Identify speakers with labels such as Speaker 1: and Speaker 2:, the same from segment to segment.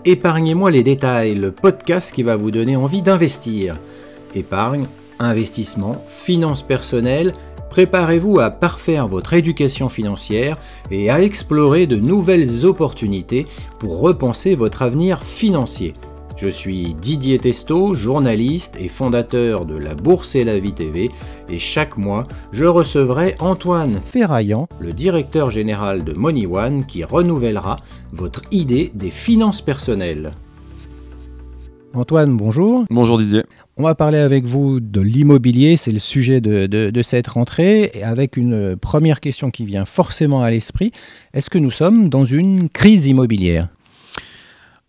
Speaker 1: Épargnez-moi les détails, le podcast qui va vous donner envie d'investir. Épargne, investissement, finances personnelles, préparez-vous à parfaire votre éducation financière et à explorer de nouvelles opportunités pour repenser votre avenir financier. Je suis Didier Testo, journaliste et fondateur de La Bourse et la Vie TV, et chaque mois, je recevrai Antoine Ferraillant, le directeur général de MoneyOne, qui renouvellera votre idée des finances personnelles. Antoine, bonjour.
Speaker 2: Bonjour Didier.
Speaker 1: On va parler avec vous de l'immobilier, c'est le sujet de cette rentrée, et avec une première question qui vient forcément à l'esprit. Est-ce que nous sommes dans une crise immobilière ?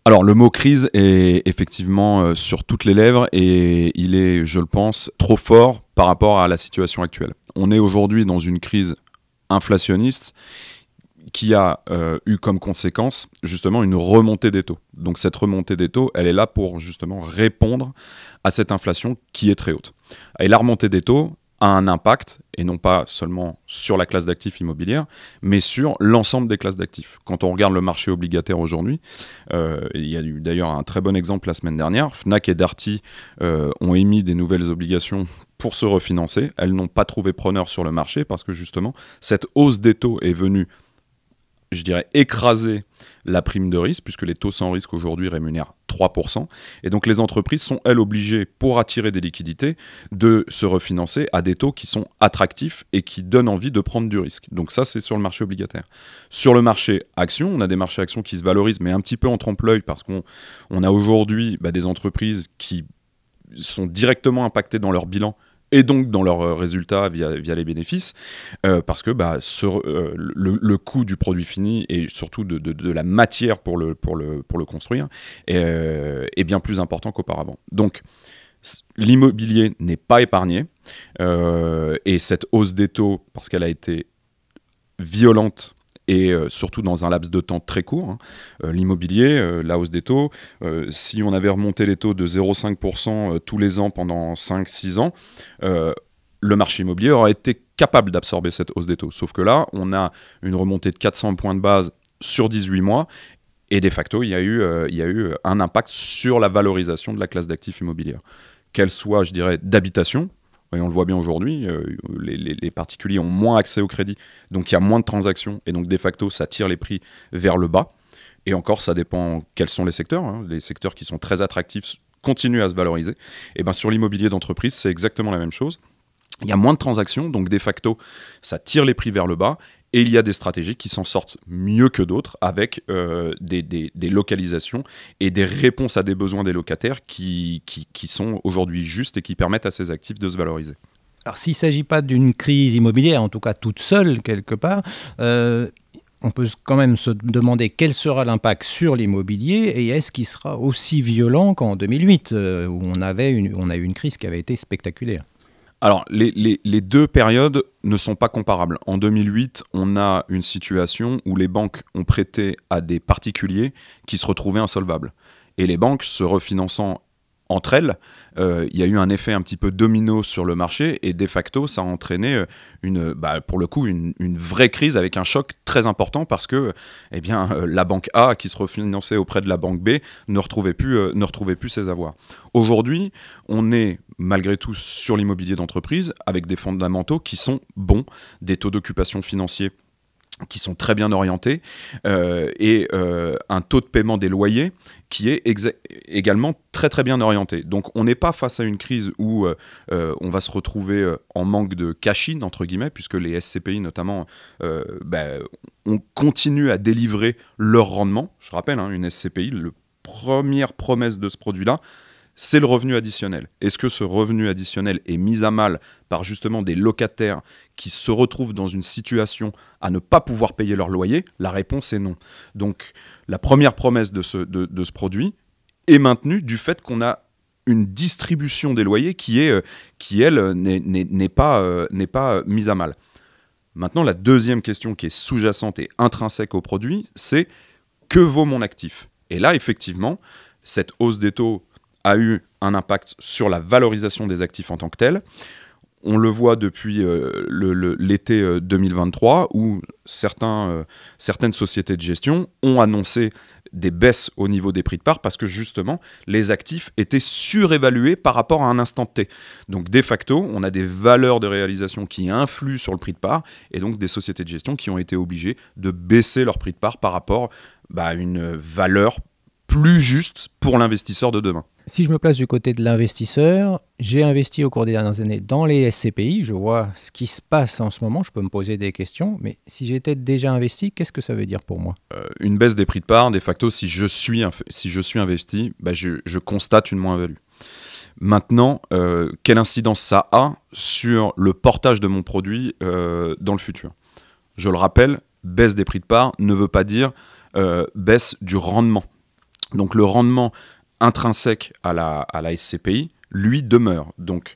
Speaker 2: Alors le mot crise est effectivement sur toutes les lèvres et il est, je le pense, trop fort par rapport à la situation actuelle. On est aujourd'hui dans une crise inflationniste qui a eu comme conséquence justement une remontée des taux. Donc cette remontée des taux, elle est là pour justement répondre à cette inflation qui est très haute. Et la remontée des taux a un impact, et non pas seulement sur la classe d'actifs immobilière, mais sur l'ensemble des classes d'actifs. Quand on regarde le marché obligataire aujourd'hui, il y a eu d'ailleurs un très bon exemple la semaine dernière, Fnac et Darty ont émis des nouvelles obligations pour se refinancer. Elles n'ont pas trouvé preneur sur le marché parce que justement, cette hausse des taux est venue, je dirais, écraser la prime de risque, puisque les taux sans risque aujourd'hui rémunèrent 3%. Et donc les entreprises sont, elles, obligées, pour attirer des liquidités, de se refinancer à des taux qui sont attractifs et qui donnent envie de prendre du risque. Donc ça, c'est sur le marché obligataire. Sur le marché action, on a des marchés actions qui se valorisent, mais un petit peu en trompe-l'œil, parce qu'on a aujourd'hui des entreprises qui sont directement impactées dans leur bilan et donc dans leurs résultats via les bénéfices, parce que le coût du produit fini et surtout de la matière pour le construire est bien plus important qu'auparavant. Donc l'immobilier n'est pas épargné, et cette hausse des taux, parce qu'elle a été violente, et surtout dans un laps de temps très court. L'immobilier, la hausse des taux, si on avait remonté les taux de 0,5% tous les ans pendant 5-6 ans, le marché immobilier aurait été capable d'absorber cette hausse des taux. Sauf que là, on a une remontée de 400 points de base sur 18 mois, et de facto, il y a eu un impact sur la valorisation de la classe d'actifs immobilière. Qu'elle soit, je dirais, d'habitation. Et on le voit bien aujourd'hui, les particuliers ont moins accès au crédit, donc il y a moins de transactions, et donc de facto, ça tire les prix vers le bas. Et encore, ça dépend quels sont les secteurs. Les secteurs qui sont très attractifs continuent à se valoriser. Et bien sur l'immobilier d'entreprise, c'est exactement la même chose. Il y a moins de transactions, donc de facto, ça tire les prix vers le bas. Et il y a des stratégies qui s'en sortent mieux que d'autres avec des localisations et des réponses à des besoins des locataires qui sont aujourd'hui justes et qui permettent à ces actifs de se valoriser.
Speaker 1: Alors s'il ne s'agit pas d'une crise immobilière, en tout cas toute seule quelque part, on peut quand même se demander quel sera l'impact sur l'immobilier et est-ce qu'il sera aussi violent qu'en 2008 où on a eu une crise qui avait été spectaculaire.
Speaker 2: Alors, les deux périodes ne sont pas comparables. En 2008, on a une situation où les banques ont prêté à des particuliers qui se retrouvaient insolvables. Et les banques, se refinançant entre elles, il y a eu un effet un petit peu domino sur le marché et de facto, ça a entraîné pour le coup, une vraie crise avec un choc très important parce que la banque A qui se refinançait auprès de la banque B ne retrouvait plus ses avoirs. Aujourd'hui, on est malgré tout sur l'immobilier d'entreprise avec des fondamentaux qui sont bons, des taux d'occupation financiers qui sont très bien orientés et un taux de paiement des loyers qui est également très très bien orienté. Donc on n'est pas face à une crise où on va se retrouver en manque de cash-in, entre guillemets, puisque les SCPI notamment on continue à délivrer leur rendement. Je rappelle, une SCPI, la première promesse de ce produit-là, c'est le revenu additionnel. Est-ce que ce revenu additionnel est mis à mal par justement des locataires qui se retrouvent dans une situation à ne pas pouvoir payer leur loyer ? La réponse est non. Donc la première promesse de ce produit est maintenue du fait qu'on a une distribution des loyers qui elle, n'est pas mise à mal. Maintenant, la deuxième question qui est sous-jacente et intrinsèque au produit, c'est que vaut mon actif ? Et là, effectivement, cette hausse des taux a eu un impact sur la valorisation des actifs en tant que tel. On le voit depuis l'été 2023 où certaines sociétés de gestion ont annoncé des baisses au niveau des prix de part parce que justement les actifs étaient surévalués par rapport à un instant T. Donc de facto, on a des valeurs de réalisation qui influent sur le prix de part et donc des sociétés de gestion qui ont été obligées de baisser leur prix de part par rapport à une valeur plus juste pour l'investisseur de demain.
Speaker 1: Si je me place du côté de l'investisseur, j'ai investi au cours des dernières années dans les SCPI, je vois ce qui se passe en ce moment, je peux me poser des questions, mais si j'étais déjà investi, qu'est-ce que ça veut dire pour moi ?
Speaker 2: Une baisse des prix de part, de facto, si je suis investi, je constate une moins-value. Maintenant, quelle incidence ça a sur le portage de mon produit dans le futur ? Je le rappelle, baisse des prix de part ne veut pas dire baisse du rendement. Donc le rendement intrinsèque à la SCPI, lui, demeure. Donc,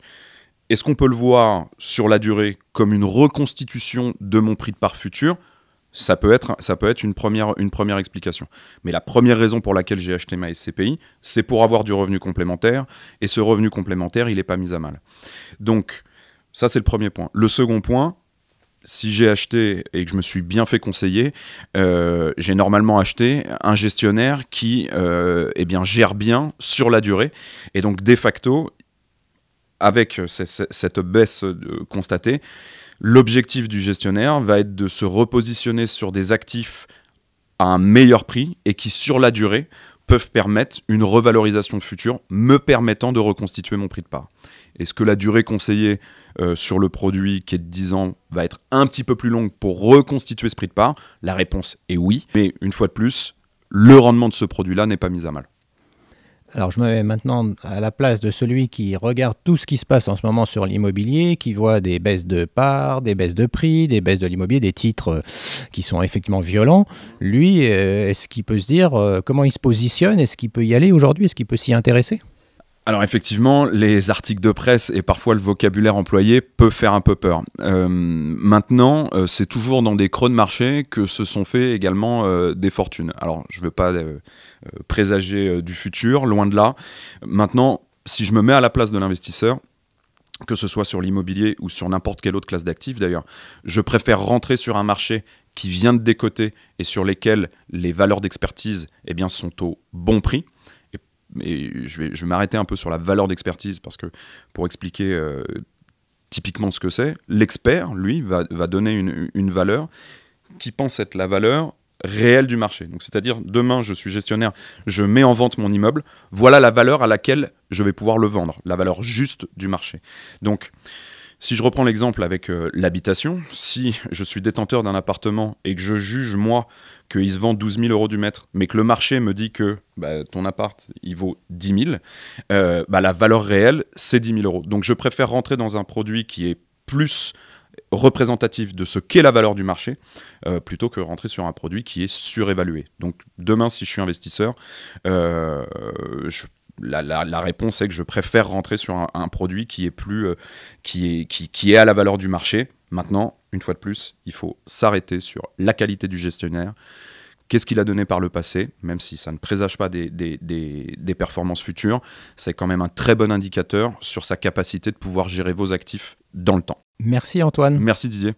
Speaker 2: est-ce qu'on peut le voir sur la durée comme une reconstitution de mon prix de part futur ? Ça peut être une première explication. Mais la première raison pour laquelle j'ai acheté ma SCPI, c'est pour avoir du revenu complémentaire. Et ce revenu complémentaire, il n'est pas mis à mal. Donc, ça, c'est le premier point. Le second point, si j'ai acheté et que je me suis bien fait conseiller, j'ai normalement acheté un gestionnaire qui gère bien sur la durée. Et donc, de facto, avec cette baisse constatée, l'objectif du gestionnaire va être de se repositionner sur des actifs à un meilleur prix et qui, sur la durée, peuvent permettre une revalorisation future, me permettant de reconstituer mon prix de part. Est-ce que la durée conseillée sur le produit qui est de 10 ans va être un petit peu plus longue pour reconstituer ce prix de part ? La réponse est oui. Mais une fois de plus, le rendement de ce produit-là n'est pas mis à mal.
Speaker 1: Alors je me mets maintenant à la place de celui qui regarde tout ce qui se passe en ce moment sur l'immobilier, qui voit des baisses de parts, des baisses de prix, des baisses de l'immobilier, des titres qui sont effectivement violents. Lui, est-ce qu'il peut se dire comment il se positionne ? Est-ce qu'il peut y aller aujourd'hui ? Est-ce qu'il peut s'y intéresser ?
Speaker 2: Alors effectivement, les articles de presse et parfois le vocabulaire employé peut faire un peu peur. Maintenant, c'est toujours dans des creux de marché que se sont fait également des fortunes. Alors je ne veux pas présager du futur, loin de là. Maintenant, si je me mets à la place de l'investisseur, que ce soit sur l'immobilier ou sur n'importe quelle autre classe d'actifs d'ailleurs, je préfère rentrer sur un marché qui vient de décoter et sur lesquels les valeurs d'expertise sont au bon prix. Et je vais m'arrêter un peu sur la valeur d'expertise parce que pour expliquer typiquement ce que c'est, l'expert, lui, va donner une valeur qui pense être la valeur réelle du marché. Donc, c'est-à-dire, demain, je suis gestionnaire, je mets en vente mon immeuble, voilà la valeur à laquelle je vais pouvoir le vendre, la valeur juste du marché. Donc, si je reprends l'exemple avec l'habitation, si je suis détenteur d'un appartement et que je juge, moi, qu'il se vend 12 000 euros du mètre, mais que le marché me dit que ton appart, il vaut 10 000, la valeur réelle, c'est 10 000 euros. Donc, je préfère rentrer dans un produit qui est plus représentatif de ce qu'est la valeur du marché, plutôt que rentrer sur un produit qui est surévalué. Donc, demain, si je suis investisseur, la réponse est que je préfère rentrer sur un produit qui est plus qui est à la valeur du marché. Maintenant, une fois de plus, il faut s'arrêter sur la qualité du gestionnaire. Qu'est-ce qu'il a donné par le passé, même si ça ne présage pas des performances futures, c'est quand même un très bon indicateur sur sa capacité de pouvoir gérer vos actifs dans le temps.
Speaker 1: Merci Antoine.
Speaker 2: Merci Didier.